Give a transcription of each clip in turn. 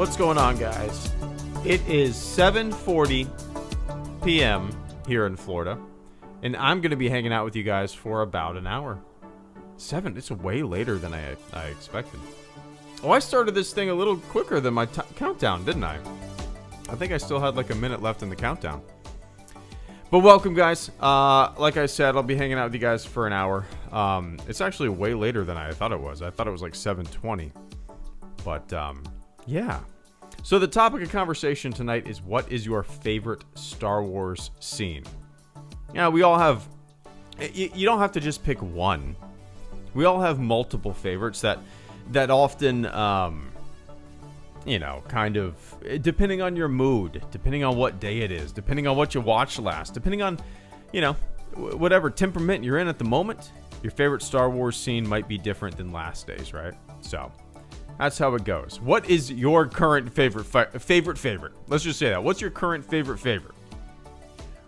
What's going on, guys? It is 7:40 p.m. here in Florida, and I'm going to be hanging out with you guys for about an hour. It's way later than I expected. Oh, I started this thing a little quicker than my countdown, didn't I? I think I still had like a minute left in the countdown. But welcome, guys. Like I said, I'll be hanging out with you guys for an hour. It's actually way later than I thought it was. I thought it was like 7:20. But, yeah. So the topic of conversation tonight is, what is your favorite Star Wars scene? Yeah, we all have... You don't have to just pick one. We all have multiple favorites that often, kind of, depending on your mood, depending on what day it is, depending on what you watched last, depending on, whatever temperament you're in at the moment, your favorite Star Wars scene might be different than last day's, right? So, that's how it goes. What is your current favorite? Let's just say that. What's your current favorite?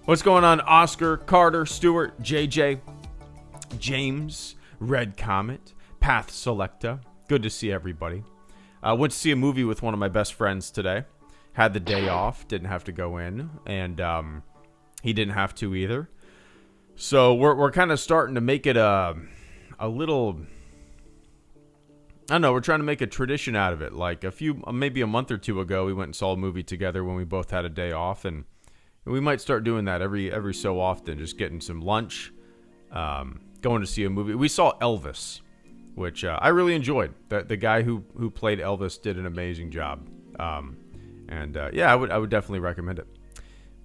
What's going on, Oscar, Carter, Stuart, JJ, James, Red Comet, Path Selecta? Good to see everybody. Went to see a movie with one of my best friends today. Had the day off, didn't have to go in, and he didn't have to either. So we're kind of starting to make it a little... I don't know, we're trying to make a tradition out of it. Like maybe a month or two ago, we went and saw a movie together when we both had a day off, and we might start doing that every so often, just getting some lunch, going to see a movie. We saw Elvis, which I really enjoyed. The guy who played Elvis did an amazing job. Yeah, I would definitely recommend it.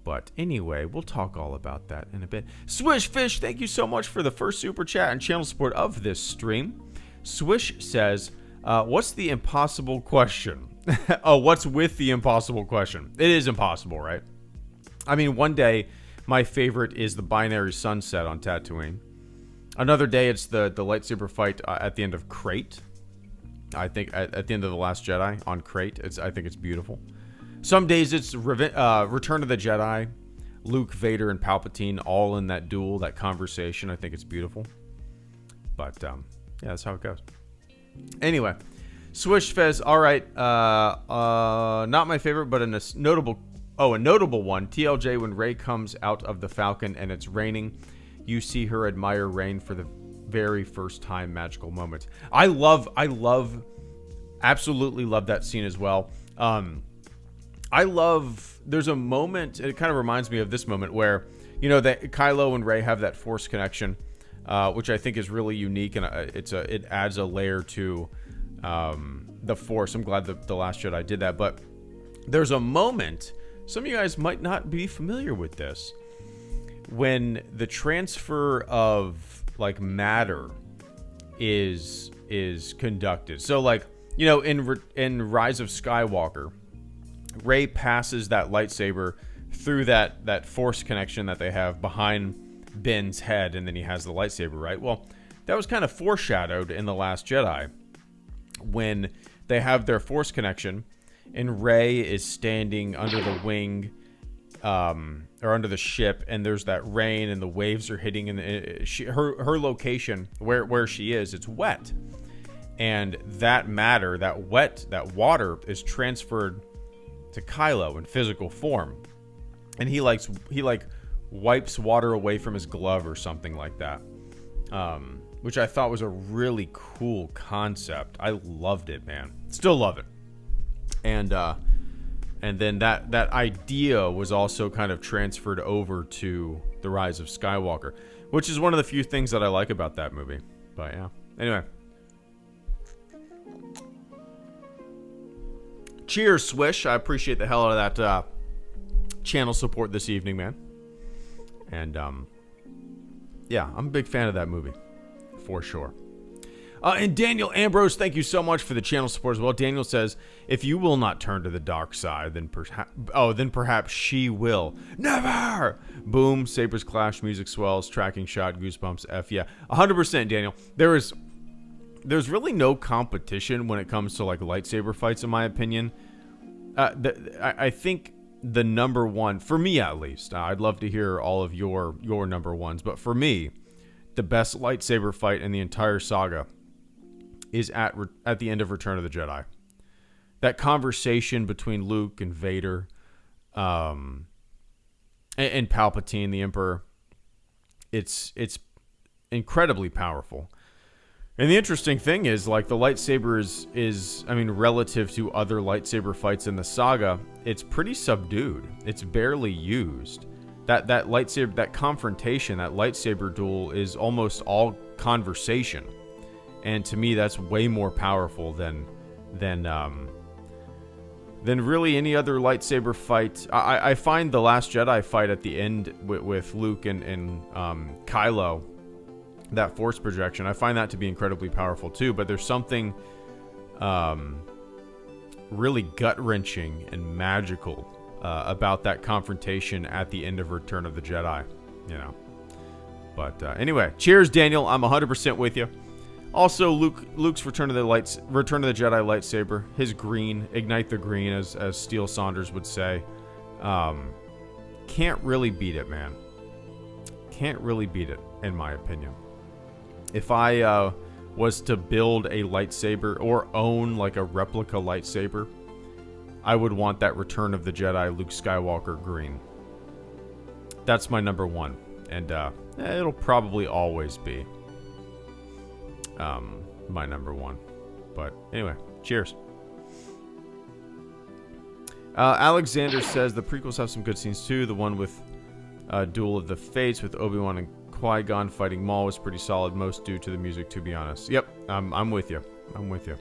But anyway, we'll talk all about that in a bit. Swish Fish, thank you so much for the first super chat and channel support of this stream. Swish says, what's the impossible question? Oh, what's with the impossible question? It is impossible, right? I mean, one day, my favorite is the binary sunset on Tatooine. Another day, it's the lightsaber fight at the end of Crate. I think at the end of The Last Jedi on Crate. I think it's beautiful. Some days, it's Return of the Jedi, Luke, Vader, and Palpatine all in that duel, that conversation. I think it's beautiful. But, yeah, that's how it goes. Anyway, Swish Fez, all right. Not my favorite, but a notable one. TLJ, when Rey comes out of the Falcon and it's raining, you see her admire rain for the very first time. Magical moment. I absolutely love that scene as well. There's a moment, it kind of reminds me of this moment where, that Kylo and Rey have that Force connection. Which I think is really unique, and it adds a layer to the Force. I'm glad that The Last Jedi did that. But there's a moment, some of you guys might not be familiar with this, when the transfer of matter is conducted. So in Rise of Skywalker, Rey passes that lightsaber through that Force connection that they have behind Ben's head, and then he has the lightsaber, right? Well, that was kind of foreshadowed in The Last Jedi when they have their Force connection and Rey is standing under the wing or under the ship, and there's that rain and the waves are hitting, and her location where she is, it's wet, and that matter, that water is transferred to Kylo in physical form, and he wipes water away from his glove or something like that, which I thought was a really cool concept. I loved it, man. Still love it. And then that idea was also kind of transferred over to The Rise of Skywalker, which is one of the few things that I like about that movie. But yeah. Anyway. Cheers, Swish. I appreciate the hell out of that channel support this evening, man. And, yeah, I'm a big fan of that movie, for sure. And Daniel Ambrose, thank you so much for the channel support as well. Daniel says, if you will not turn to the dark side, then perhaps she will. Never! Boom, sabers clash, music swells, tracking shot, goosebumps, F, yeah. 100%, Daniel. There's really no competition when it comes to, lightsaber fights, in my opinion. I think... the number one, for me at least, I'd love to hear all of your number ones, but for me, the best lightsaber fight in the entire saga is at the end of Return of the Jedi. that conversation between Luke and Vader, and Palpatine, the Emperor, it's incredibly powerful. And the interesting thing is, like, the lightsaber is I mean, relative to other lightsaber fights in the saga, it's pretty subdued. It's barely used. That lightsaber, that confrontation, that lightsaber duel is almost all conversation. And to me, that's way more powerful than really any other lightsaber fight. I find the Last Jedi fight at the end with Luke and Kylo, that force projection, I find that to be incredibly powerful too. But there's something really gut-wrenching and magical about that confrontation at the end of Return of the Jedi, you know. But anyway, cheers, Daniel. I'm 100% with you. Also, Luke's Return of the Jedi lightsaber, his green, ignite the green, as Steele Saunders would say. Can't really beat it, man. Can't really beat it, in my opinion. If I was to build a lightsaber or own like a replica lightsaber, I would want that Return of the Jedi Luke Skywalker green. That's my number one, and it'll probably always be my number one. But anyway, cheers. Alexander says the prequels have some good scenes too. The one with Duel of the Fates with Obi-Wan and Qui-Gon fighting Maul was pretty solid, most due to the music, to be honest. Yep, I'm with you. I'm with you.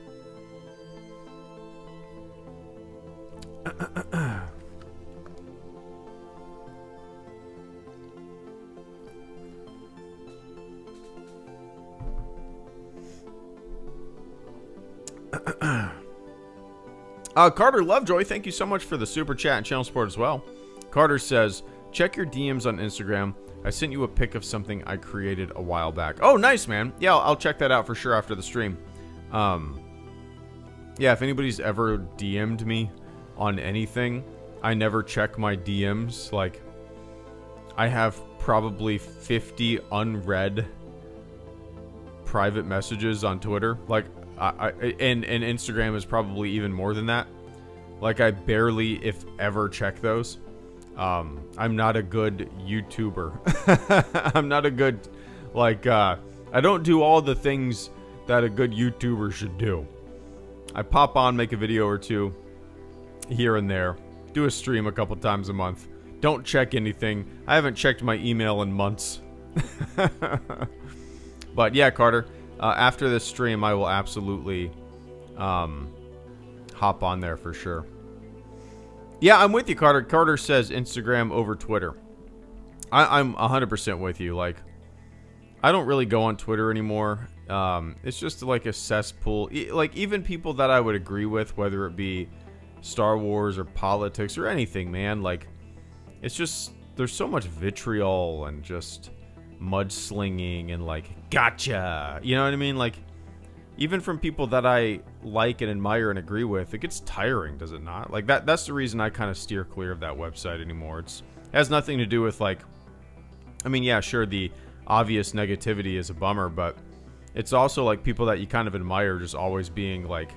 Carter Lovejoy, thank you so much for the super chat and channel support as well. Carter says, check your DMs on Instagram. I sent you a pic of something I created a while back. Oh, nice, man. Yeah, I'll check that out for sure after the stream. Yeah, if anybody's ever DM'd me on anything, I never check my DMs. Like, I have probably 50 unread private messages on Twitter. Like, and Instagram is probably even more than that. Like, I barely, if ever, check those. I'm not a good YouTuber. I'm not a good, like, I don't do all the things that a good YouTuber should do. I pop on, make a video or two here and there, do a stream a couple times a month. Don't check anything. I haven't checked my email in months. But yeah, Carter, after this stream, I will absolutely hop on there for sure. Yeah, I'm with you, Carter. Carter says Instagram over Twitter. I'm 100% with you. Like, I don't really go on Twitter anymore. It's just like a cesspool. Like, even people that I would agree with, whether it be Star Wars or politics or anything, man. Like, it's just, there's so much vitriol and just mudslinging and like, gotcha. You know what I mean? Like, even from people that I like and admire and agree with, it gets tiring, does it not? Like, that's the reason I kind of steer clear of that website anymore. It has nothing to do with, like, I mean, yeah, sure, the obvious negativity is a bummer, but it's also like people that you kind of admire just always being like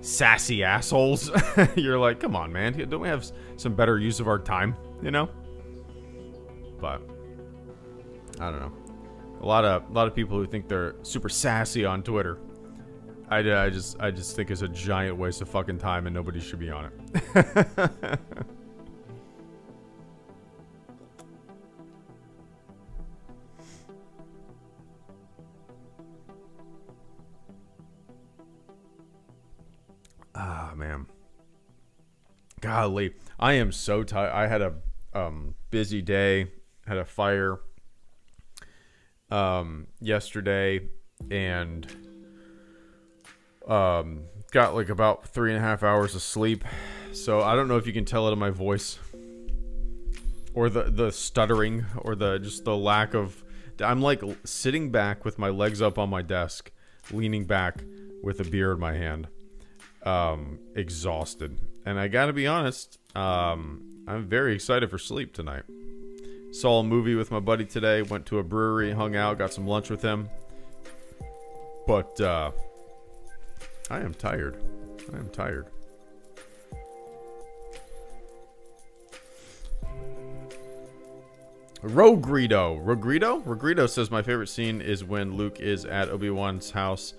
sassy assholes. You're like, come on, man, don't we have some better use of our time, you know? But I don't know. A lot of people who think they're super sassy on Twitter. I just think it's a giant waste of fucking time and nobody should be on it. Ah, man. Golly, I am so tired. I had a busy day. Had a fire yesterday, and got like about 3.5 hours of sleep. So I don't know if you can tell it in my voice, or the stuttering, or just the lack of. I'm like sitting back with my legs up on my desk, leaning back with a beer in my hand, exhausted. And I gotta be honest, I'm very excited for sleep tonight. Saw a movie with my buddy today, went to a brewery, hung out, got some lunch with him. But I am tired. I am tired. Rogredo says my favorite scene is when Luke is at Obi-Wan's house,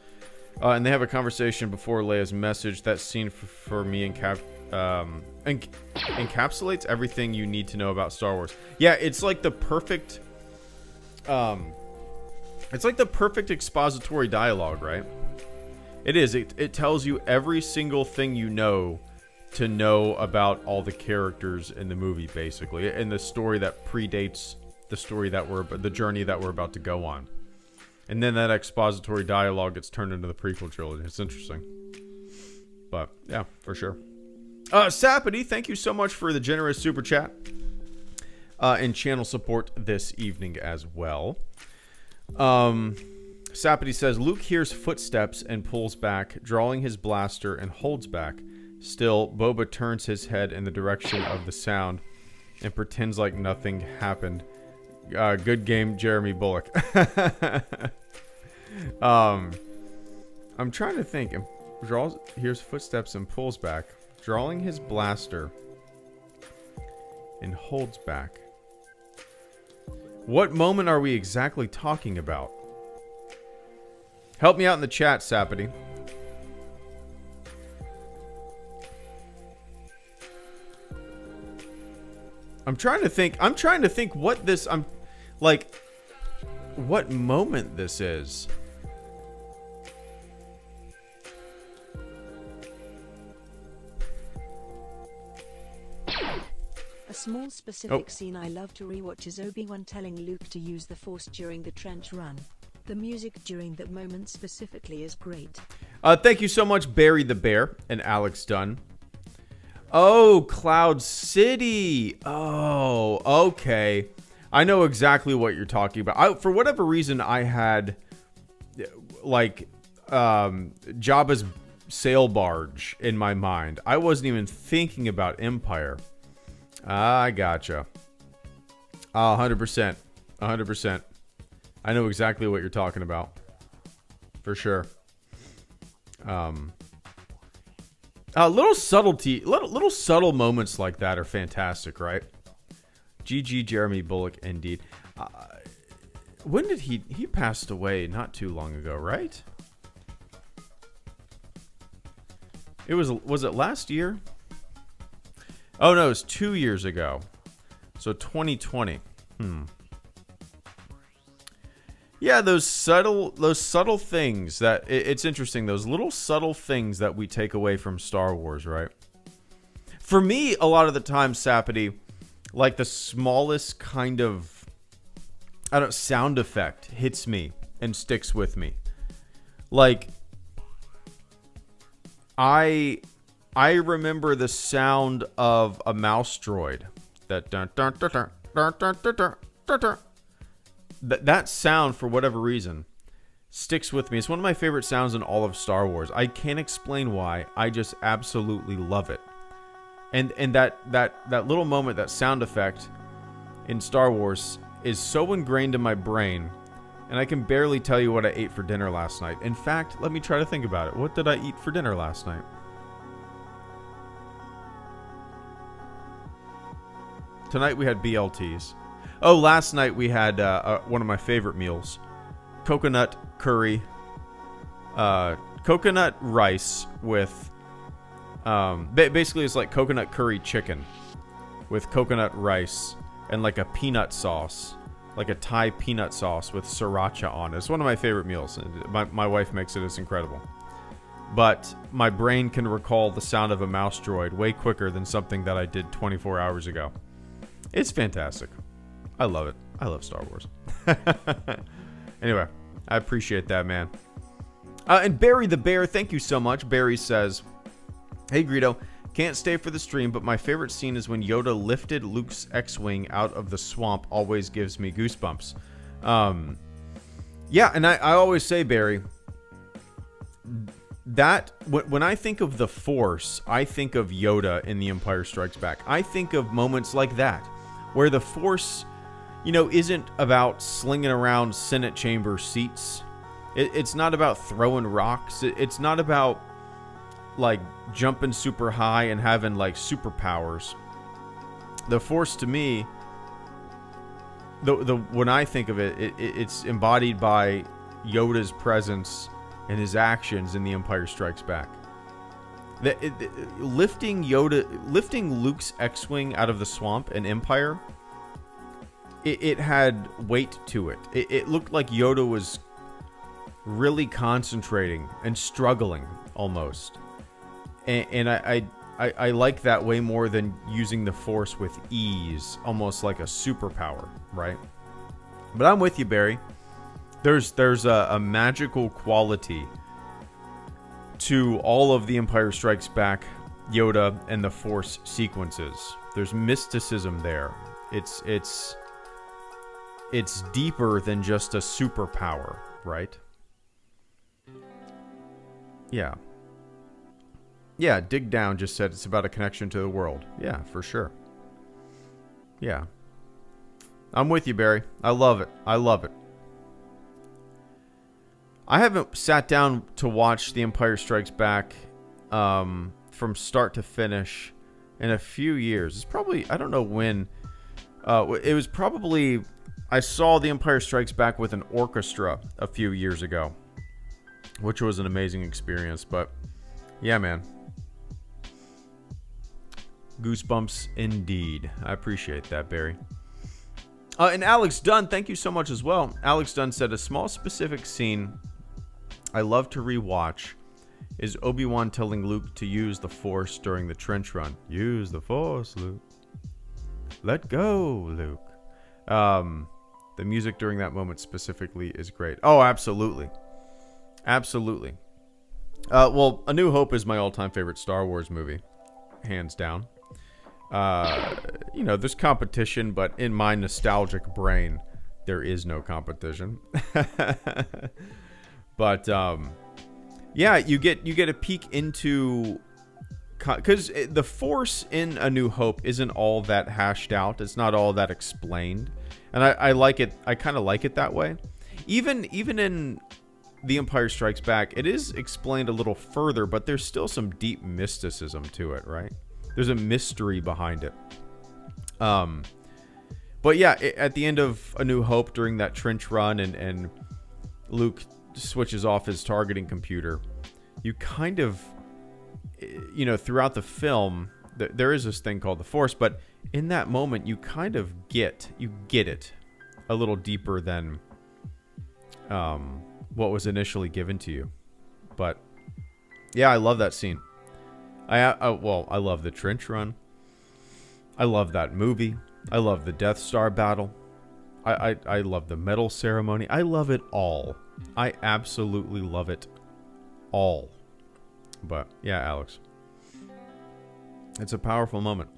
and they have a conversation before Leia's message. That scene for me encapsulates everything you need to know about Star Wars. Yeah, it's like the perfect, expository dialogue, right? It is. It tells you every single thing you know to know about all the characters in the movie, basically, and the story that predates the journey that we're about to go on. And then that expository dialogue gets turned into the prequel trilogy. It's interesting. But yeah, for sure. Sapity, thank you so much for the generous super chat and channel support this evening as well. Sapity says Luke hears footsteps and pulls back, drawing his blaster and holds back. Still, Boba turns his head in the direction of the sound and pretends like nothing happened. Good game, Jeremy Bullock. I'm trying to think. Hears footsteps and pulls back, drawing his blaster and holds back. What moment are we exactly talking about? Help me out in the chat, Sapity. I'm trying to think what this what moment this is. A small specific scene I love to rewatch is Obi-Wan telling Luke to use the Force during the trench run. The music during that moment specifically is great. Thank you so much, Barry the Bear and Alex Dunn. Oh, Cloud City. Oh, okay. I know exactly what you're talking about. For whatever reason, I had Jabba's sail barge in my mind. I wasn't even thinking about Empire. I gotcha. 100%. 100%. I know exactly what you're talking about. For sure. Little subtle moments like that are fantastic, right? GG Jeremy Bullock, indeed. When did he passed away? Not too long ago, right? Was it last year? Oh no, it was 2 years ago. So 2020. Yeah, those subtle things that it's interesting. Those little subtle things that we take away from Star Wars, right? For me, a lot of the time, Sapity, like the smallest kind of sound effect hits me and sticks with me. Like I remember the sound of a mouse droid. That sound, for whatever reason, sticks with me. It's one of my favorite sounds in all of Star Wars. I can't explain why. I just absolutely love it. And that little moment, that sound effect in Star Wars is so ingrained in my brain, and I can barely tell you what I ate for dinner last night. In fact, let me try to think about it. What did I eat for dinner last night? Tonight we had BLTs. Oh, last night we had one of my favorite meals. Coconut curry. Coconut rice with... basically it's like coconut curry chicken with coconut rice and like a peanut sauce. Like a Thai peanut sauce with sriracha on it. It's one of my favorite meals. My wife makes it. It's incredible. But my brain can recall the sound of a mouse droid way quicker than something that I did 24 hours ago. It's fantastic. I love it. I love Star Wars. Anyway, I appreciate that, man. And Barry the Bear, thank you so much. Barry says, hey, Greedo, can't stay for the stream, but my favorite scene is when Yoda lifted Luke's X-Wing out of the swamp. Always gives me goosebumps. Yeah, and I always say, Barry, that when I think of the Force, I think of Yoda in The Empire Strikes Back. I think of moments like that, where the Force, isn't about slinging around Senate chamber seats. It's not about throwing rocks. It's not about like jumping super high and having like superpowers. The Force to me, when I think of it, it's embodied by Yoda's presence and his actions in The Empire Strikes Back. Lifting Luke's X-wing out of the swamp in Empire, it had weight to it. It looked like Yoda was really concentrating and struggling almost, and I like that way more than using the Force with ease, almost like a superpower, right? But I'm with you, Barry. There's a magical quality to all of The Empire Strikes Back, Yoda, and the Force sequences. There's mysticism there. It's deeper than just a superpower, right? Yeah. Yeah, Dig Down just said it's about a connection to the world. Yeah, for sure. Yeah. I'm with you, Barry. I love it. I love it. I haven't sat down to watch The Empire Strikes Back from start to finish in a few years. It's probably, I don't know when. It was probably, I saw The Empire Strikes Back with an orchestra a few years ago, which was an amazing experience. But yeah, man. Goosebumps indeed. I appreciate that, Barry. And Alex Dunn, thank you so much as well. Alex Dunn said, a small specific scene I love to rewatch is Obi-Wan telling Luke to use the Force during the trench run. Use the Force, Luke. Let go, Luke. The music during that moment specifically is great. Oh, absolutely. Absolutely. Well, A New Hope is my all-time favorite Star Wars movie. Hands down. There's competition, but in my nostalgic brain, there is no competition. But yeah, you get a peek into, because the Force in A New Hope isn't all that hashed out. It's not all that explained, and I like it. I kind of like it that way. Even in The Empire Strikes Back, it is explained a little further, but there's still some deep mysticism to it, right? There's a mystery behind it. But yeah, at the end of A New Hope, during that trench run, and Luke switches off his targeting computer, you kind of, throughout the film, there is this thing called the Force, but in that moment, you kind of get it a little deeper than what was initially given to you. But yeah, I love that scene. I love the trench run. I love that movie. I love the Death Star battle. I love the medal ceremony. I love it all. I absolutely love it all. But yeah, Alex, it's a powerful moment.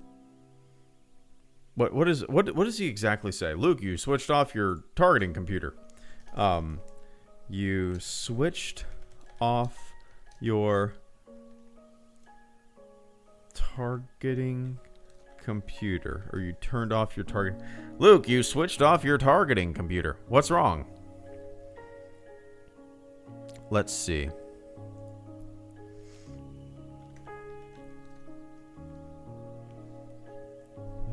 What does he exactly say? Luke, you switched off your targeting computer. You switched off your targeting computer, or you turned off your target. Luke, you switched off your targeting computer. What's wrong? Let's see.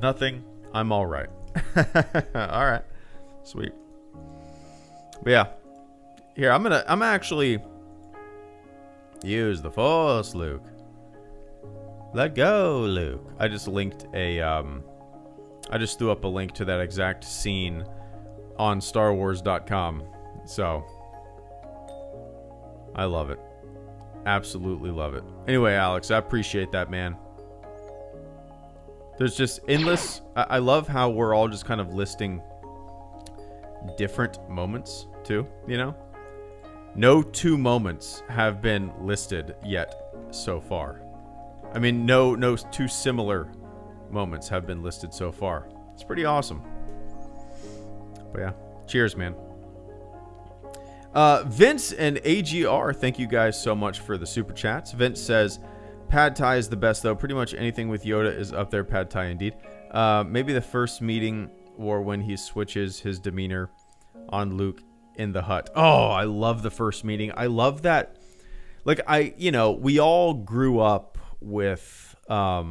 Nothing. I'm all right. All right. Sweet. But yeah. Here, I'm actually use the Force, Luke. Let go, Luke. I just linked I just threw up a link to that exact scene on StarWars.com. So, I love it. Absolutely love it. Anyway, Alex, I appreciate that, man. There's just endless. I love how we're all just kind of listing different moments, too, No two moments have been listed yet so far. I mean, no two similar moments have been listed so far. It's pretty awesome. But yeah, cheers, man. Vince and AGR, thank you guys so much for the super chats. Vince says, Pad Thai is the best, though. Pretty much anything with Yoda is up there. Pad Thai, indeed. Maybe the first meeting or when he switches his demeanor on Luke in the hut. Oh, I love the first meeting. I love that. like we all grew up with I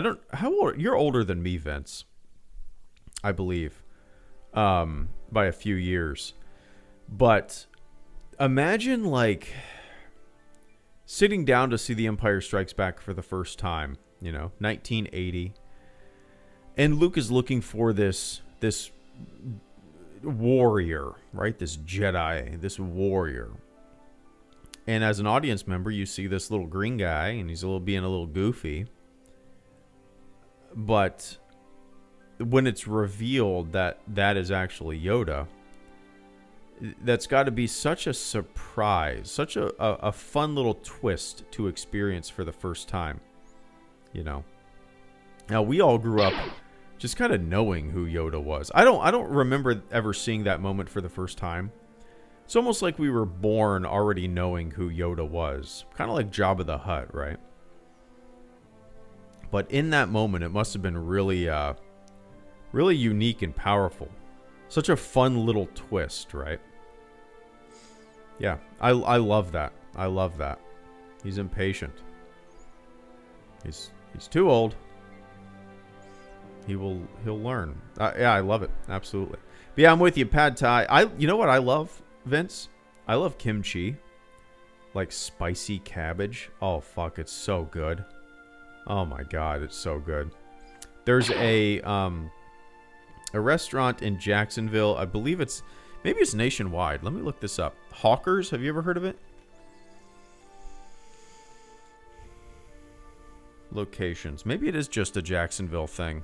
don't how old you're older than me, Vince, I believe, by a few years. But imagine like sitting down to see The Empire Strikes Back for the first time, 1980, and Luke is looking for this warrior, right? This Jedi, this warrior. And as an audience member, you see this little green guy, and he's being a little goofy. But when it's revealed that that is actually Yoda, that's got to be such a surprise, such a fun little twist to experience for the first time, Now, we all grew up just kind of knowing who Yoda was. I don't remember ever seeing that moment for the first time. It's almost like we were born already knowing who Yoda was. Kind of like Jabba the Hutt, right? But in that moment, it must have been really, really unique and powerful. Such a fun little twist, right? Yeah, I love that. I love that. He's impatient. He's too old. He'll learn. Yeah, I love it. Absolutely. But yeah, I'm with you, Pad Thai. You know what I love, Vince? I love kimchi. Like spicy cabbage. Oh, fuck, it's so good. Oh my god, it's so good. There's a restaurant in Jacksonville. I believe maybe it's nationwide. Let me look this up. Hawkers, have you ever heard of it? Locations. Maybe it is just a Jacksonville thing.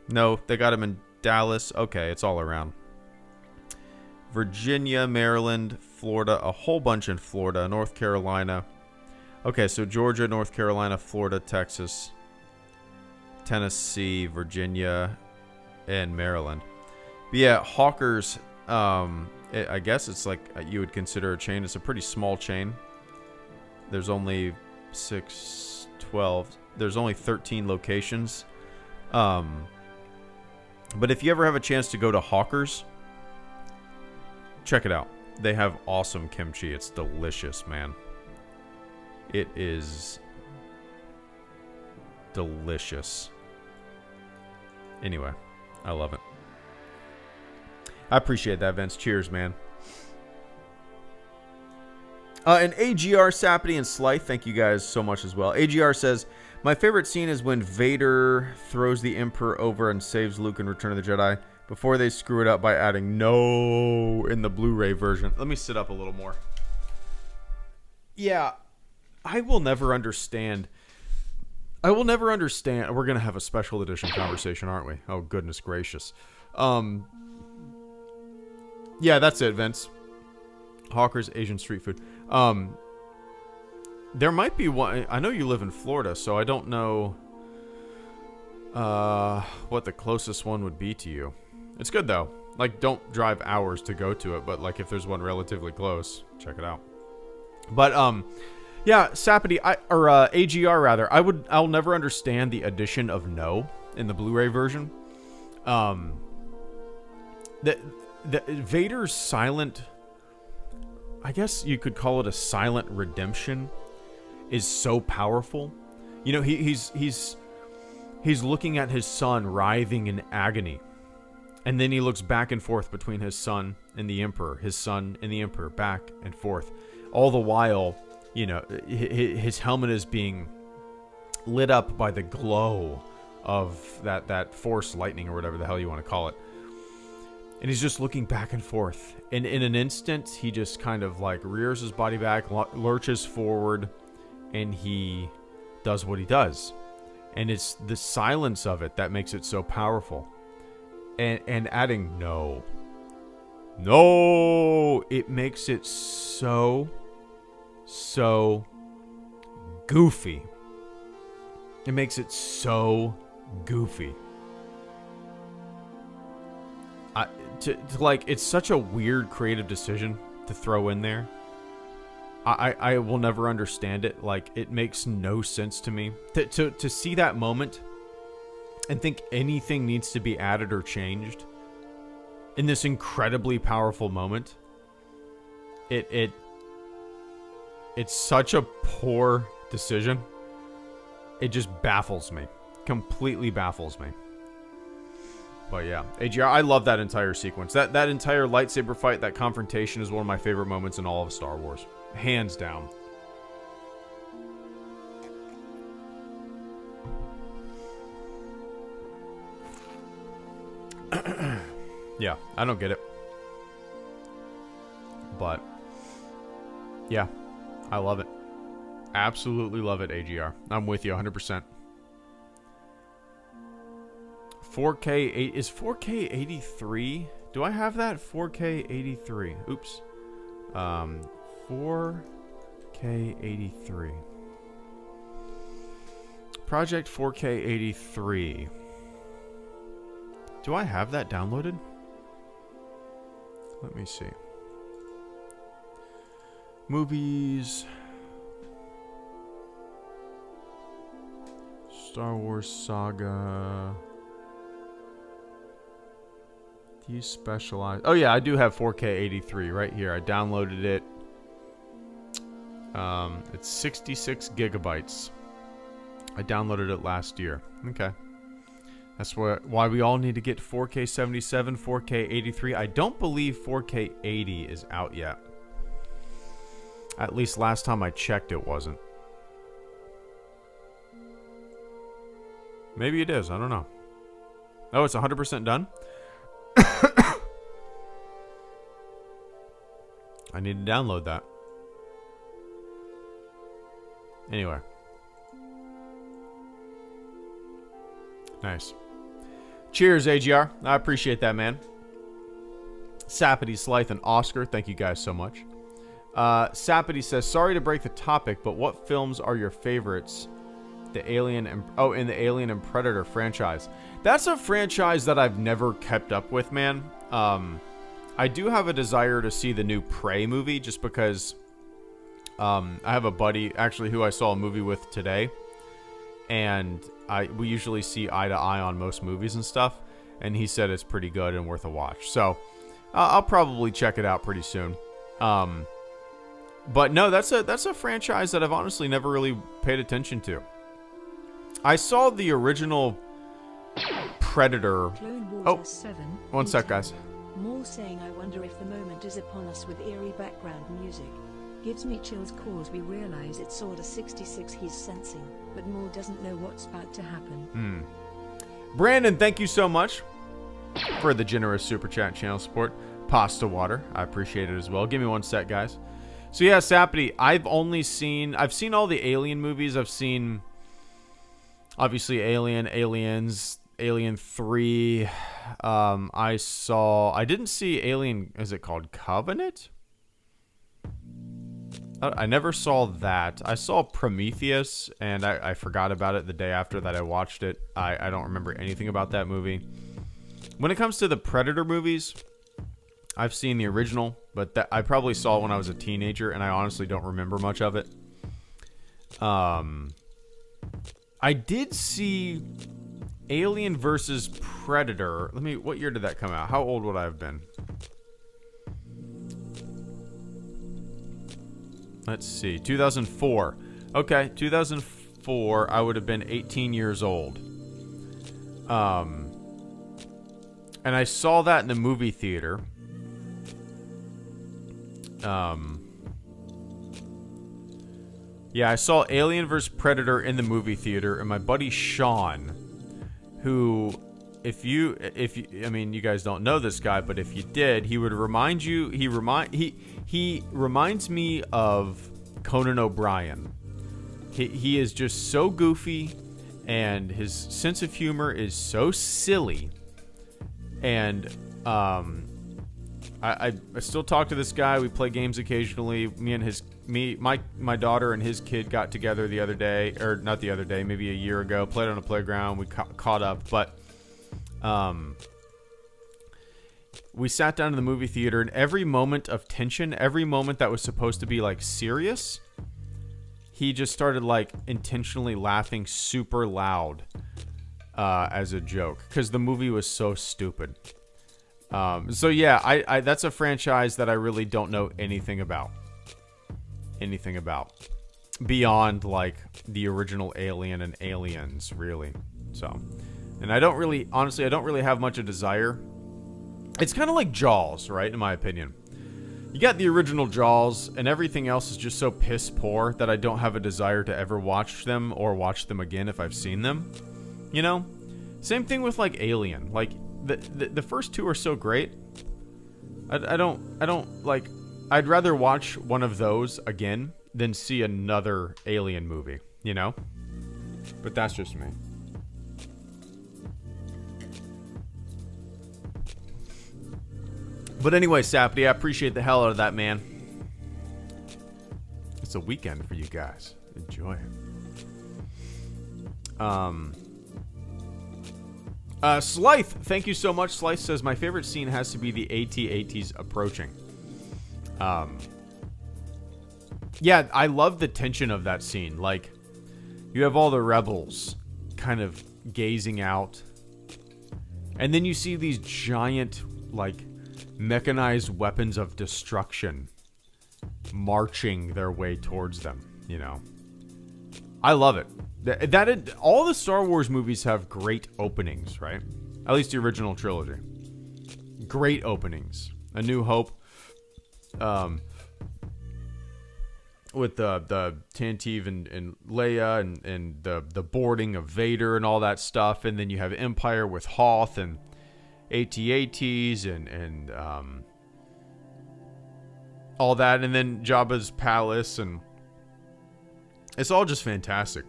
No, they got them in Dallas. Okay, it's all around. Virginia, Maryland, Florida, a whole bunch in Florida, North Carolina. Okay, so Georgia, North Carolina, Florida, Texas, Tennessee, Virginia, and Maryland. But yeah, Hawkers, I guess it's like you would consider a chain. It's a pretty small chain. There's only 12. There's only 13 locations. But if you ever have a chance to go to Hawkers, check it out. They have awesome kimchi. It's delicious, man. It is delicious. Anyway, I love it. I appreciate that, Vince. Cheers, man. And AGR, Sapity, and Slythe, thank you guys so much as well. AGR says, my favorite scene is when Vader throws the Emperor over and saves Luke in Return of the Jedi before they screw it up by adding no in the Blu-ray version. Let me sit up a little more. Yeah, I will never understand. We're going to have a special edition conversation, aren't we? Oh, goodness gracious. Yeah, that's it, Vince. Hawkers, Asian street food. There might be one. I know you live in Florida, so I don't know what the closest one would be to you. It's good, though. Like, don't drive hours to go to it, but, like, if there's one relatively close, check it out. But, yeah, Sapity, AGR, rather. I'll never understand the addition of no in the Blu-ray version. The Vader's silent, I guess you could call it a silent redemption, is so powerful. You know, he's looking at his son writhing in agony, and then he looks back and forth between his son and the Emperor, back and forth. All the while, you know, his helmet is being lit up by the glow of that force lightning or whatever the hell you want to call it. And he's just looking back and forth. And in an instant, he just kind of like rears his body back, lurches forward, and he does what he does. And it's the silence of it that makes it so powerful. And adding no, it makes it so goofy. It makes it so goofy. Like, it's such a weird creative decision to throw in there. I will never understand it. Like, it makes no sense to me to see that moment and think anything needs to be added or changed in this incredibly powerful moment. It it's such a poor decision. It just baffles me. Completely baffles me. But yeah, AGR, I love that entire sequence. That entire lightsaber fight, that confrontation is one of my favorite moments in all of Star Wars. Hands down. Yeah, I don't get it. But yeah, I love it. Absolutely love it, AGR. I'm with you 100%. 4K 8 is 4K 83? Do I have that? 4K 83. Oops. 4K 83. Project 4K 83. Do I have that downloaded? Let me see. Movies. Star Wars Saga. Do you specialize? Oh yeah, I do have 4K 83 right here. I downloaded it. It's 66 gigabytes. I downloaded it last year. Okay. That's why we all need to get 4K 77, 4K 83. I don't believe 4K 80 is out yet. At least last time I checked, it wasn't. Maybe it is. I don't know. Oh, it's 100% done? I need to download that. Anyway. Nice. Cheers, AGR. I appreciate that, man. Sapity, Slythe, and Oscar, thank you guys so much. Sapity says, sorry to break the topic, but what films are your favorites? The Alien and in the Alien and Predator franchise. That's a franchise that I've never kept up with, man. I do have a desire to see the new Prey movie just because I have a buddy actually who I saw a movie with today, and we usually see eye to eye on most movies and stuff, and he said it's pretty good and worth a watch. So I'll probably check it out pretty soon. But no, that's a franchise that I've honestly never really paid attention to. I saw the original Predator. Oh, 7, one sec, guys. More saying, I wonder if the moment is upon us with eerie background music. Gives me chills cause we realize it's sorta 66 he's sensing, but Moore doesn't know what's about to happen. Brandon, thank you so much for the generous super chat channel support. Pasta water, I appreciate it as well. Give me one sec, guys. So yeah, Sapity, I've seen all the Alien movies. I've seen obviously Aliens, Alien 3. I didn't see Alien, is it called Covenant? I never saw that. I saw Prometheus, and I forgot about it the day after that I watched it. I don't remember anything about that movie. When it comes to the Predator movies, I've seen the original, but I probably saw it when I was a teenager, and I honestly don't remember much of it. I did see Alien versus Predator. What year did that come out? How old would I have been? Let's see, 2004. Okay, 2004, I would have been 18 years old. And I saw that in the movie theater. Yeah, I saw Alien vs. Predator in the movie theater, and my buddy Sean, who, I mean, you guys don't know this guy, but if you did, he would remind you, he reminds me of Conan O'Brien. He is just so goofy, and his sense of humor is so silly, and I still talk to this guy. We play games occasionally. My daughter and his kid got together the other day, or not the other day, maybe a year ago. Played on a playground. We caught up, but we sat down in the movie theater, and every moment of tension, every moment that was supposed to be like serious, he just started like intentionally laughing super loud as a joke because the movie was so stupid. So yeah, I that's a franchise that I really don't know anything about. anything about beyond like the original Alien and Aliens, really. So, and I don't really have much of a desire. It's kind of like Jaws, right? In my opinion, you got the original Jaws, and everything else is just so piss poor that I don't have a desire to ever watch them or watch them again if I've seen them. You know, same thing with like Alien. Like the first two are so great. I don't like. I'd rather watch one of those again than see another Alien movie. You know, but that's just me. But anyway, Sapity, I appreciate the hell out of that, man. It's a weekend for you guys. Enjoy it. Slythe, thank you so much. Slythe says, my favorite scene has to be the AT-ATs approaching. Yeah, I love the tension of that scene. Like, you have all the rebels kind of gazing out. And then you see these giant, like, mechanized weapons of destruction marching their way towards them, you know. I love it. All the Star Wars movies have great openings, right? At least the original trilogy. Great openings. A New Hope, with the Tantive and Leia and the boarding of Vader and all that stuff, and then you have Empire with Hoth and AT-ATs and all that, and then Jabba's palace, and it's all just fantastic.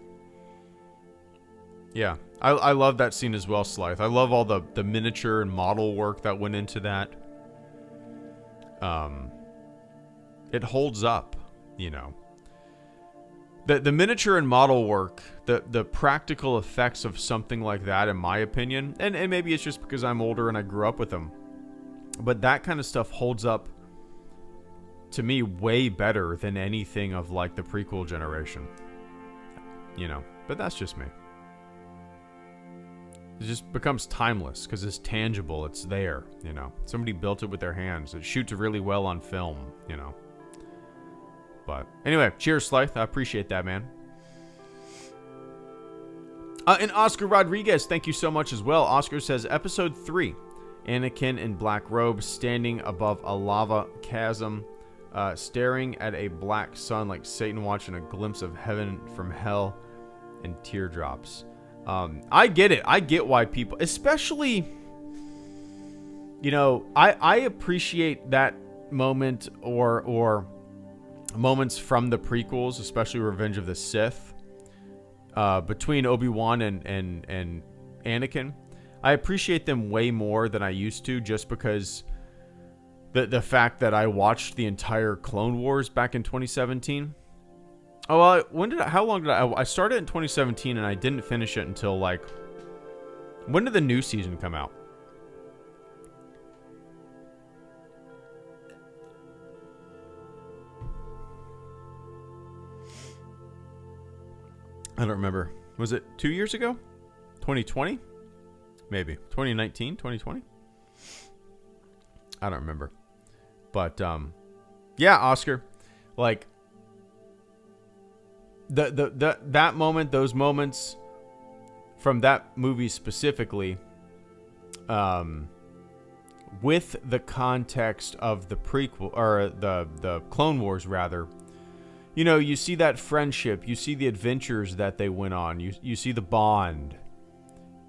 Yeah, I love that scene as well, Slythe. I love all the miniature and model work that went into that. It holds up, you know. The miniature and model work, the practical effects of something like that, in my opinion, and maybe it's just because I'm older and I grew up with them, but that kind of stuff holds up to me way better than anything of like the prequel generation, you know. But that's just me. It just becomes timeless because it's tangible. It's there, you know. Somebody built it with their hands. It shoots really well on film, you know. But anyway, cheers, Slythe. I appreciate that, man. And Oscar Rodriguez, thank you so much as well. Oscar says, Episode 3, Anakin in black robes standing above a lava chasm, staring at a black sun like Satan watching a glimpse of heaven from hell, and teardrops. I get it. I get why people, especially, you know, I appreciate that moment or moments from the prequels, especially Revenge of the Sith, between Obi-Wan and Anakin. I appreciate them way more than I used to, just because the fact that I watched the entire Clone Wars back in 2017. Oh, well, how long did I started in 2017 and I didn't finish it until like, when did the new season come out? I don't remember. Was it 2 years ago? 2020? Maybe. 2019? 2020? I don't remember. But, yeah, Oscar. Like, that moment, those moments from that movie specifically, with the context of the prequel, or the Clone Wars, rather, you know, you see that friendship, you see the adventures that they went on, you see the bond,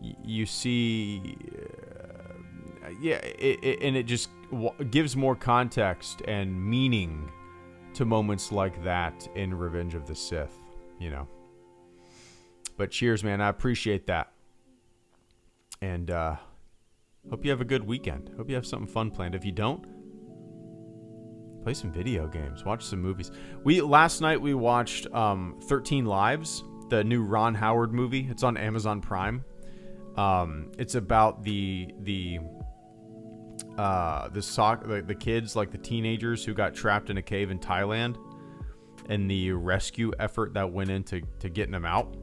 you see, and it just gives more context and meaning to moments like that in Revenge of the Sith, you know. But cheers, man, I appreciate that, and hope you have a good weekend. Hope you have something fun planned. If you don't, play some video games, watch some movies. Last night we watched 13 Lives, the new Ron Howard movie. It's on Amazon Prime. It's about the kids, like the teenagers who got trapped in a cave in Thailand, and the rescue effort that went into getting them out.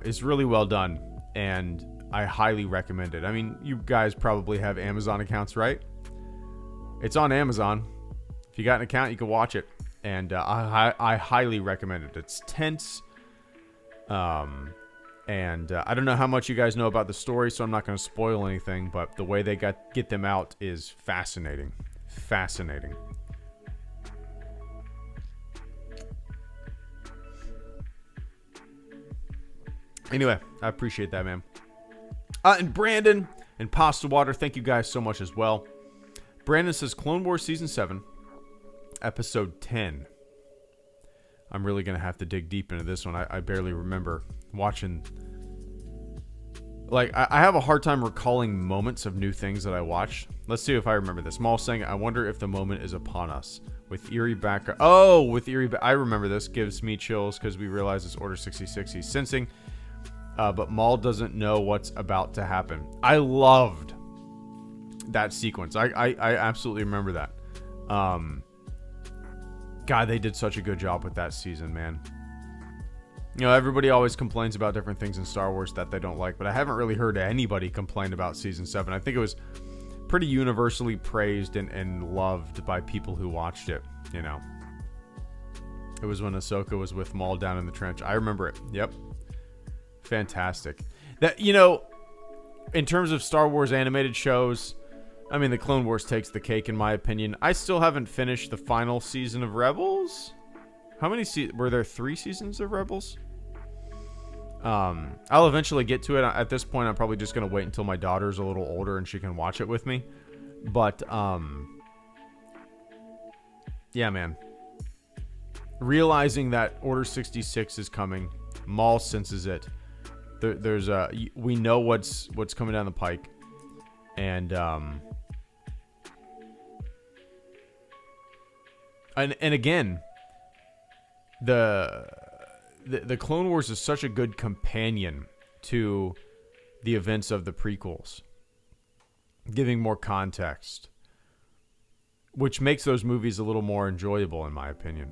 Is really well done, and I highly recommend it. I mean, you guys probably have Amazon accounts, right? It's on Amazon. If you got an account, you can watch it. And I highly recommend it. It's tense. And I don't know how much you guys know about the story, so I'm not going to spoil anything. But the way they get them out is fascinating. Fascinating. Anyway, I appreciate that, man. And Brandon and Pasta Water, thank you guys so much as well. Brandon says Clone Wars Season 7, Episode 10. I'm really going to have to dig deep into this one. I barely remember watching. Like, I have a hard time recalling moments of new things that I watched. Let's see if I remember this. Maul saying, I wonder if the moment is upon us. With eerie background. Oh, with eerie. I remember this. Gives me chills because we realize it's Order 66 he's sensing. But Maul doesn't know what's about to happen. I loved that sequence. I absolutely remember that. God, they did such a good job with that season, man. You know, everybody always complains about different things in Star Wars that they don't like, but I haven't really heard anybody complain about Season 7. I think it was pretty universally praised and loved by people who watched it, you know. It was when Ahsoka was with Maul down in the trench. I remember it. Yep. Fantastic. That, you know, in terms of Star Wars animated shows, I mean, the Clone Wars takes the cake in my opinion. I still haven't finished the final season of Rebels. How many were there 3 seasons of Rebels? I'll eventually get to it. At this point, I'm probably just going to wait until my daughter's a little older and she can watch it with me. But, yeah, man. Realizing that Order 66 is coming, Maul senses it. We know what's coming down the pike, and again, the Clone Wars is such a good companion to the events of the prequels, giving more context, which makes those movies a little more enjoyable, in my opinion.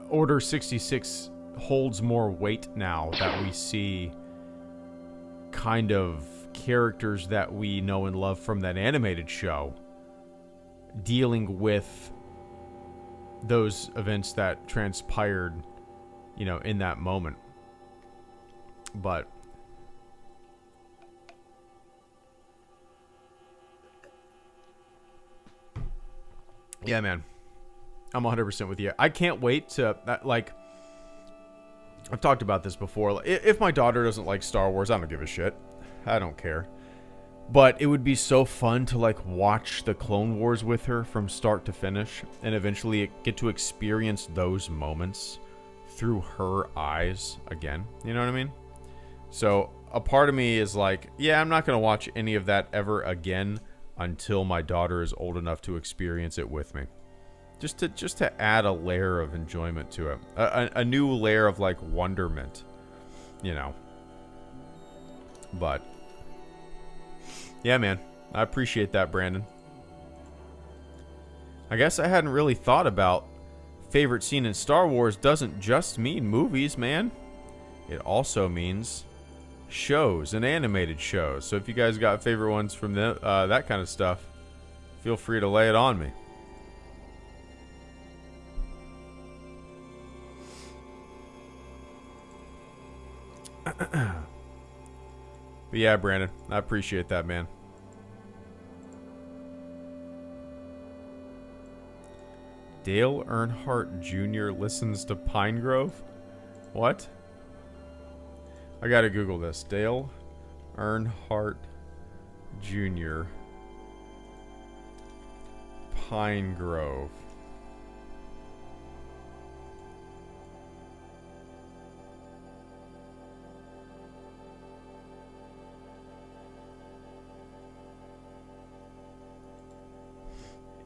Order 66 holds more weight now that we see kind of characters that we know and love from that animated show dealing with those events that transpired, you know, in that moment. But yeah, man. I'm 100% with you. I can't wait to, like, I've talked about this before. If my daughter doesn't like Star Wars, I don't give a shit. I don't care. But it would be so fun to, like, watch the Clone Wars with her from start to finish and eventually get to experience those moments through her eyes again. You know what I mean? So a part of me is like, yeah, I'm not going to watch any of that ever again until my daughter is old enough to experience it with me. Just to add a layer of enjoyment to it. A new layer of, like, wonderment. You know. But yeah, man. I appreciate that, Brandon. I guess I hadn't really thought about favorite scene in Star Wars doesn't just mean movies, man. It also means shows and animated shows. So if you guys got favorite ones from that kind of stuff, feel free to lay it on me. But yeah, Brandon, I appreciate that, man. Dale Earnhardt Jr. listens to Pine Grove? What? I gotta Google this. Dale Earnhardt Jr. Pine Grove.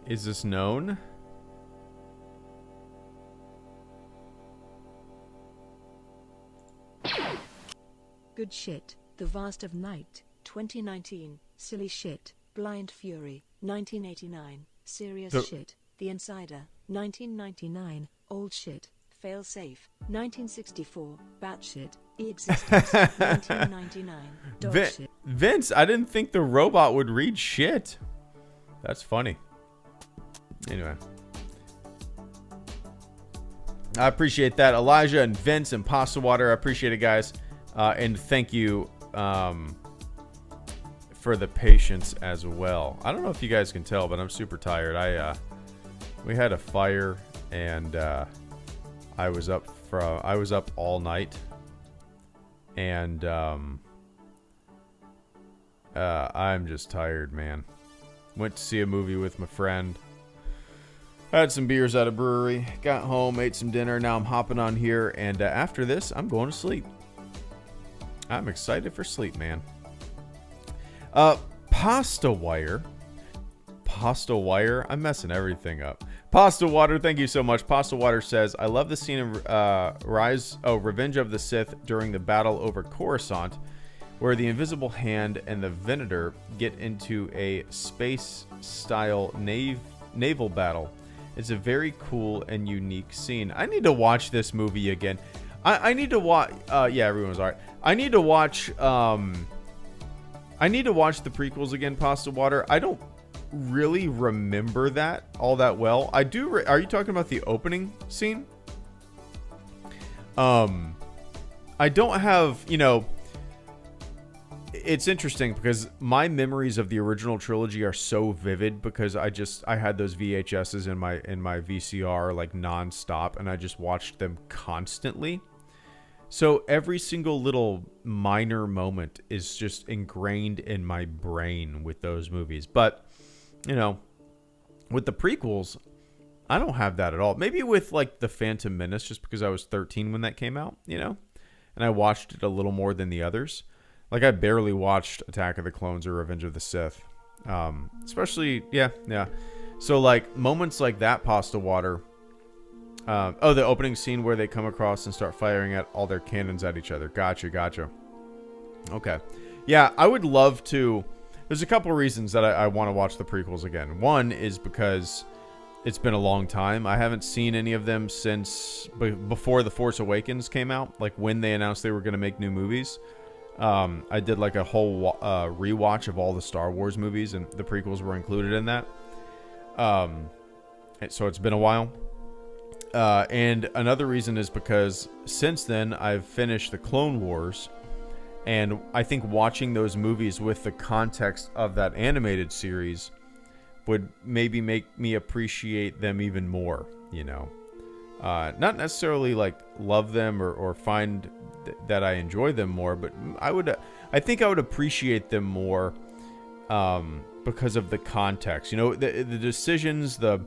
Is this known? Good shit. The Vast of Night, 2019. Silly shit. Blind Fury, 1989. Serious shit. The Insider, 1999. Old shit. Fail Safe, 1964. Batshit. E-Existence, 1999. Dog shit. Vince, I didn't think the robot would read shit. That's funny. Anyway. I appreciate that. Elijah and Vince and Pasta Water. I appreciate it, guys. And thank you for the patience as well. I don't know if you guys can tell, but I'm super tired. We had a fire, and I was up all night, and I'm just tired, man. Went to see a movie with my friend. Had some beers at a brewery. Got home, ate some dinner. Now I'm hopping on here, and after this, I'm going to sleep. I'm excited for sleep, man. Pasta Wire. I'm messing everything up. Pasta Water, thank you so much. Pasta Water says, I love the scene in Revenge of the Sith during the battle over Coruscant, where the Invisible Hand and the Venator get into a space-style naval battle. It's a very cool and unique scene. I need to watch this movie again. I need to watch... yeah, everyone's alright. I need to watch the prequels again, Pasta Water. I don't really remember that all that well. I do... Are you talking about the opening scene? I don't have... You know... It's interesting because my memories of the original trilogy are so vivid because I had those VHSs in my VCR like nonstop, and I just watched them constantly. So every single little minor moment is just ingrained in my brain with those movies. But, you know, with the prequels, I don't have that at all. Maybe with like The Phantom Menace, just because I was 13 when that came out, you know, and I watched it a little more than the others. Like, I barely watched Attack of the Clones or Revenge of the Sith. Especially, yeah. So, like, moments like that, Pasta Water. The opening scene where they come across and start firing at all their cannons at each other. Gotcha. Okay. Yeah, I would love to... There's a couple reasons that I want to watch the prequels again. One is because it's been a long time. I haven't seen any of them since before The Force Awakens came out. Like, when they announced they were going to make new movies. I did like a whole rewatch of all the Star Wars movies, and the prequels were included in that. So it's been a while. And another reason is because since then I've finished the Clone Wars, and I think watching those movies with the context of that animated series would maybe make me appreciate them even more, you know. Not necessarily like love them or find that I enjoy them more, but I think I would appreciate them more because of the context. You know, the decisions, the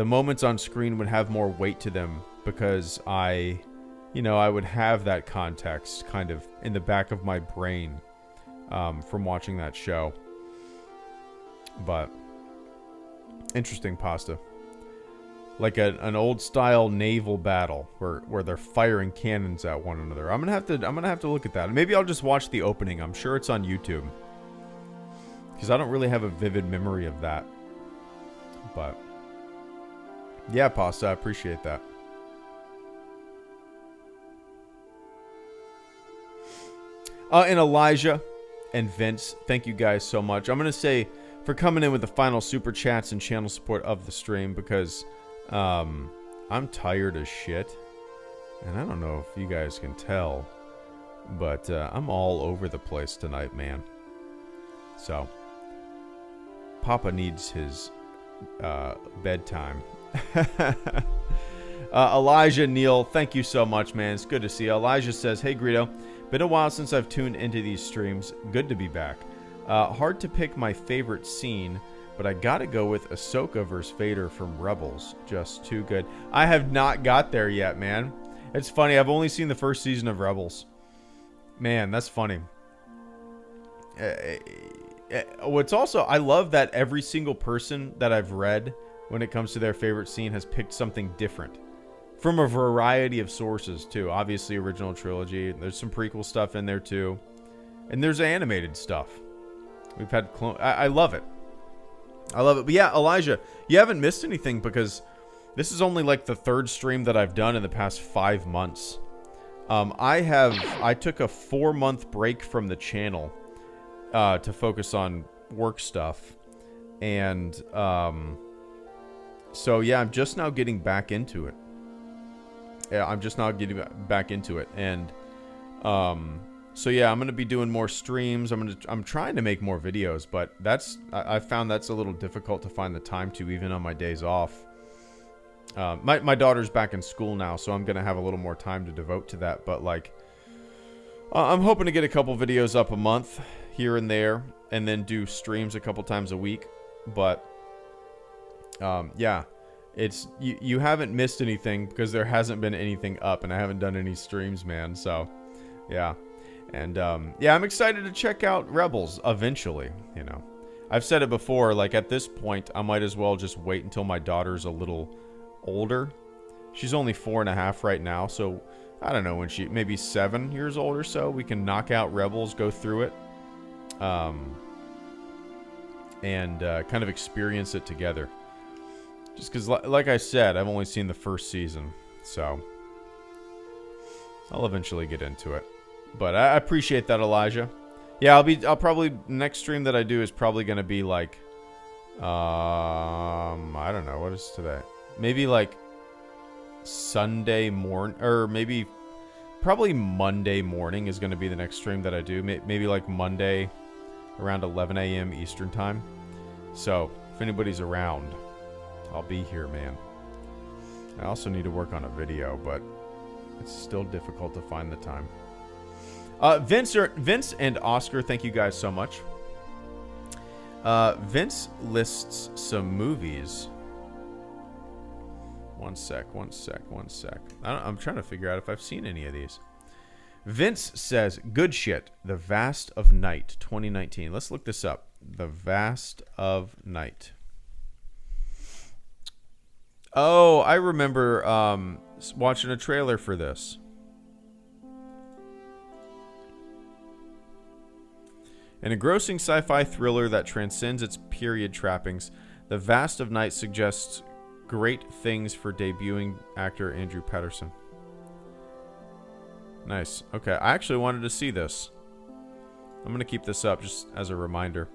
moments on screen would have more weight to them because I would have that context kind of in the back of my brain from watching that show. But interesting, Pasta. Like an old style naval battle where they're firing cannons at one another. I'm gonna have to look at that. Maybe I'll just watch the opening. I'm sure it's on YouTube, because I don't really have a vivid memory of that. But yeah, Pasta, I appreciate that. And Elijah and Vince, thank you guys so much. I'm gonna say for coming in with the final super chats and channel support of the stream, because I'm tired as shit, and I don't know if you guys can tell, but I'm all over the place tonight, man. So Papa needs his bedtime. Elijah Neal, thank you so much, man. It's good to see you. Elijah says, hey Greedo, been a while since I've tuned into these streams. Good to be back. Hard to pick my favorite scene, but I gotta go with Ahsoka vs. Vader from Rebels. Just too good. I have not got there yet, man. It's funny, I've only seen the first season of Rebels. Man, that's funny. What's also, I love that every single person that I've read when it comes to their favorite scene has picked something different. From a variety of sources, too. Obviously, original trilogy. There's some prequel stuff in there, too. And there's animated stuff. We've had clone... I love it. I love it. But yeah, Elijah, you haven't missed anything because this is only like the third stream that I've done in the past 5 months. I took a 4-month break from the channel to focus on work stuff. And so yeah, I'm just now getting back into it. Yeah, I'm just now getting back into it, and so yeah, I'm gonna be doing more streams. I'm trying to make more videos, but I found that's a little difficult to find the time to, even on my days off. My daughter's back in school now, so I'm gonna have a little more time to devote to that. But like, I'm hoping to get a couple videos up a month here and there, and then do streams a couple times a week. But yeah, it's you haven't missed anything because there hasn't been anything up, and I haven't done any streams, man. So yeah, and yeah, I'm excited to check out Rebels eventually. You know, I've said it before, like at this point I might as well just wait until my daughter's a little older. She's only 4.5 right now, so I don't know, when she maybe 7 years old or so, we can knock out Rebels, go through it, and kind of experience it together. Just because, like I said, I've only seen the first season, so I'll eventually get into it. But I appreciate that, Elijah. Yeah, I'll probably, next stream that I do is probably going to be like, I don't know, what is today? Maybe like Sunday morning, or maybe probably Monday morning is going to be the next stream that I do. Maybe like Monday around 11 a.m. Eastern time. So if anybody's around, I'll be here, man. I also need to work on a video, but it's still difficult to find the time. Vince and Oscar, thank you guys so much. Vince lists some movies. One sec. I'm trying to figure out if I've seen any of these. Vince says, good shit, The Vast of Night, 2019. Let's look this up. The Vast of Night. Oh, I remember watching a trailer for this. In a grossing sci-fi thriller that transcends its period trappings, The Vast of Night suggests great things for debuting actor Andrew Patterson. Nice. Okay, I actually wanted to see this. I'm going to keep this up just as a reminder.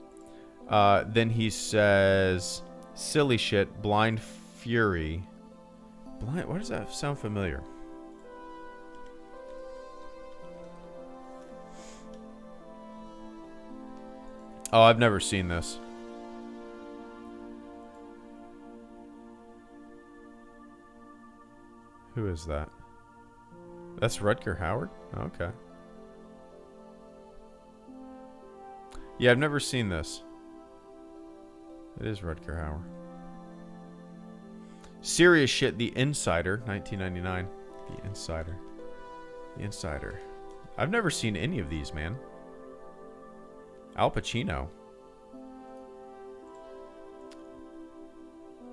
Then he says, silly shit, Blind Fury. Why does that sound familiar? Oh, I've never seen this. Who is that? That's Rutger Hauer? Okay. Yeah, I've never seen this. It is Rutger Hauer. Serious shit, The Insider, 1999. The Insider. The Insider. I've never seen any of these, man. Al Pacino.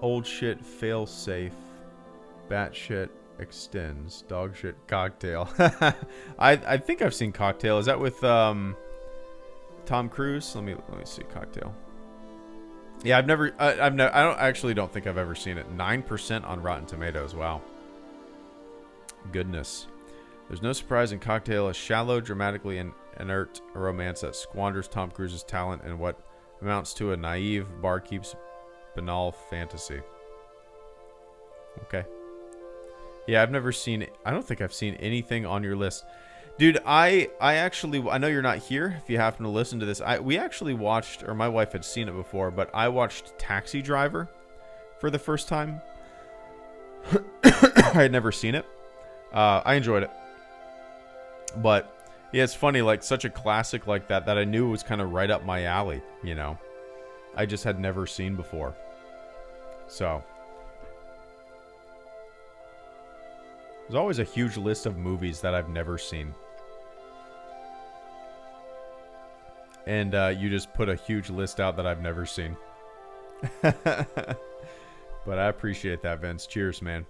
Old shit, fail safe. Bat shit extends. Dog shit, Cocktail. I think I've seen Cocktail. Is that with Tom Cruise? Let me see Cocktail. Yeah, I don't think I've ever seen it. 9% on Rotten Tomatoes. Wow. Goodness. There's no surprise in Cocktail, a shallow, dramatically inert romance that squanders Tom Cruise's talent in what amounts to a naive barkeep's banal fantasy. Okay. Yeah, I've never seen... I don't think I've seen anything on your list. Dude, I know you're not here if you happen to listen to this. We actually watched, or my wife had seen it before, but I watched Taxi Driver for the first time. I had never seen it. I enjoyed it. But, yeah, it's funny, like, such a classic like that I knew was kind of right up my alley, you know. I just had never seen before. So... there's always a huge list of movies that I've never seen. And you just put a huge list out that I've never seen. But I appreciate that, Vince. Cheers, man.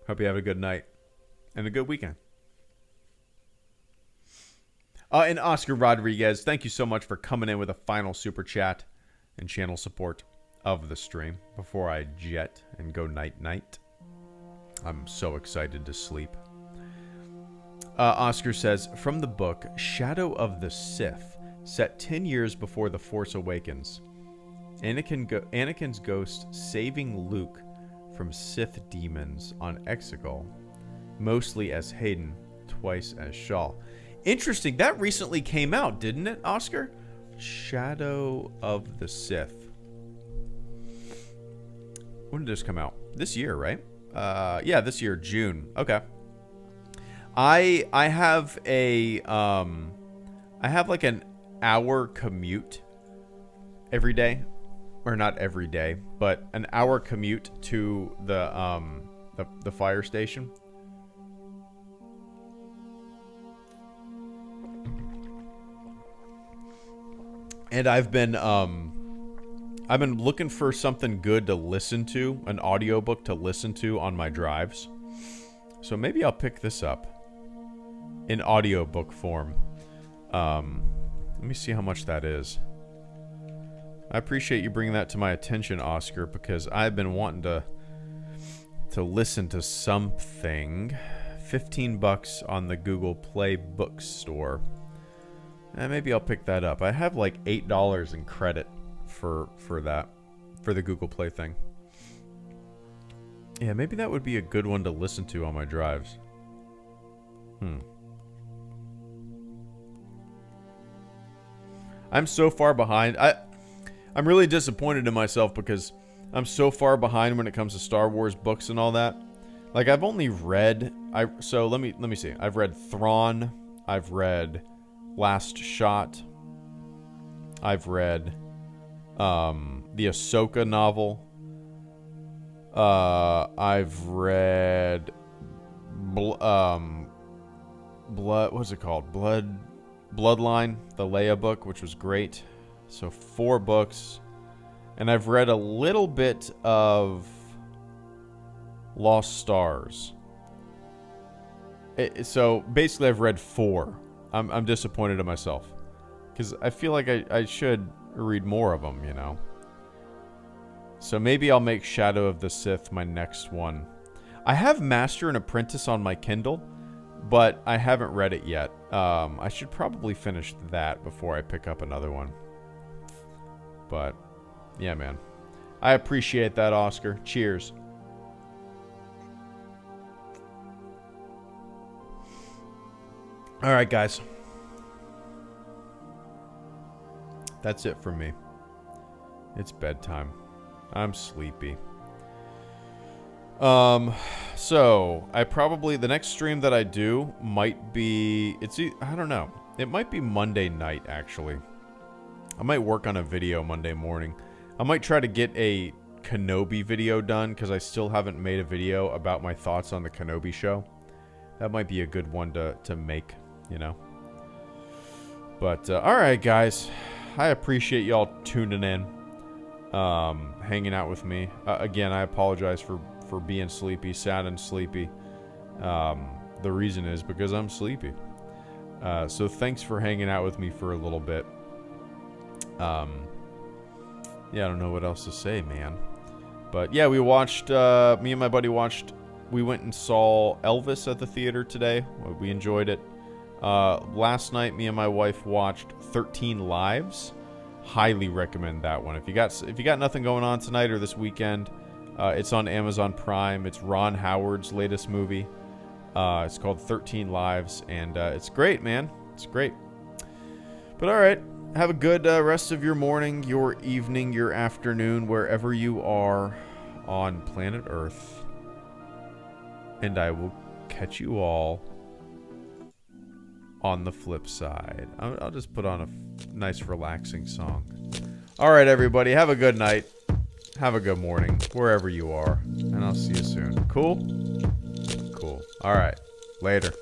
Hope you have a good night. And a good weekend. And Oscar Rodriguez, thank you so much for coming in with a final super chat and channel support of the stream before I jet and go night-night. I'm so excited to sleep. Oscar says, from the book Shadow of the Sith, set 10 years before The Force Awakens. Anakin's ghost saving Luke from Sith demons on Exegol, mostly as Hayden, twice as Shaw. Interesting. That recently came out, didn't it, Oscar? Shadow of the Sith. When did this come out? This year, right? Yeah, this year, June. Okay. I have like an hour commute every day, or not every day, but an hour commute to the fire station. And I've been looking for something good to listen to, an audiobook to listen to on my drives. So maybe I'll pick this up in audiobook form. Let me see how much that is. I appreciate you bringing that to my attention, Oscar, because I've been wanting to listen to something. $15 on the Google Play Bookstore. Maybe I'll pick that up. I have like $8 in credit for that, for the Google Play thing. Yeah, maybe that would be a good one to listen to on my drives. I'm so far behind. I'm really disappointed in myself because I'm so far behind when it comes to Star Wars books and all that. Like, I've only read... So, let me see. I've read Thrawn. I've read Last Shot. I've read the Ahsoka novel. I've read what's it called? Bloodline, the Leia book, which was great. So 4 books. And I've read a little bit of Lost Stars. So basically I've read 4. I'm disappointed in myself. Because I feel like I should read more of them, you know. So maybe I'll make Shadow of the Sith my next one. I have Master and Apprentice on my Kindle, but I haven't read it yet. I should probably finish that before I pick up another one. But, yeah, man. I appreciate that, Oscar. Cheers. All right, guys. That's it for me. It's bedtime. I'm sleepy. So I probably, the next stream that I do might be, I don't know. It might be Monday night, actually. I might work on a video Monday morning. I might try to get a Kenobi video done, because I still haven't made a video about my thoughts on the Kenobi show. That might be a good one to make, you know. But, alright, guys. I appreciate y'all tuning in. Hanging out with me. Again, I apologize for being sleepy, sad and sleepy. The reason is because I'm sleepy. So thanks for hanging out with me for a little bit. Yeah, I don't know what else to say, man. But yeah, we watched, me and my buddy we went and saw Elvis at the theater today. We enjoyed it. Last night, me and my wife watched 13 Lives. Highly recommend that one. If you got nothing going on tonight or this weekend, it's on Amazon Prime. It's Ron Howard's latest movie. It's called 13 Lives, and it's great, man. It's great. But all right, have a good rest of your morning, your evening, your afternoon, wherever you are on planet Earth. And I will catch you all on the flip side. I'll just put on a nice relaxing song. All right, everybody, have a good night. Have a good morning, wherever you are. And I'll see you soon. Cool? Cool. All right. Later.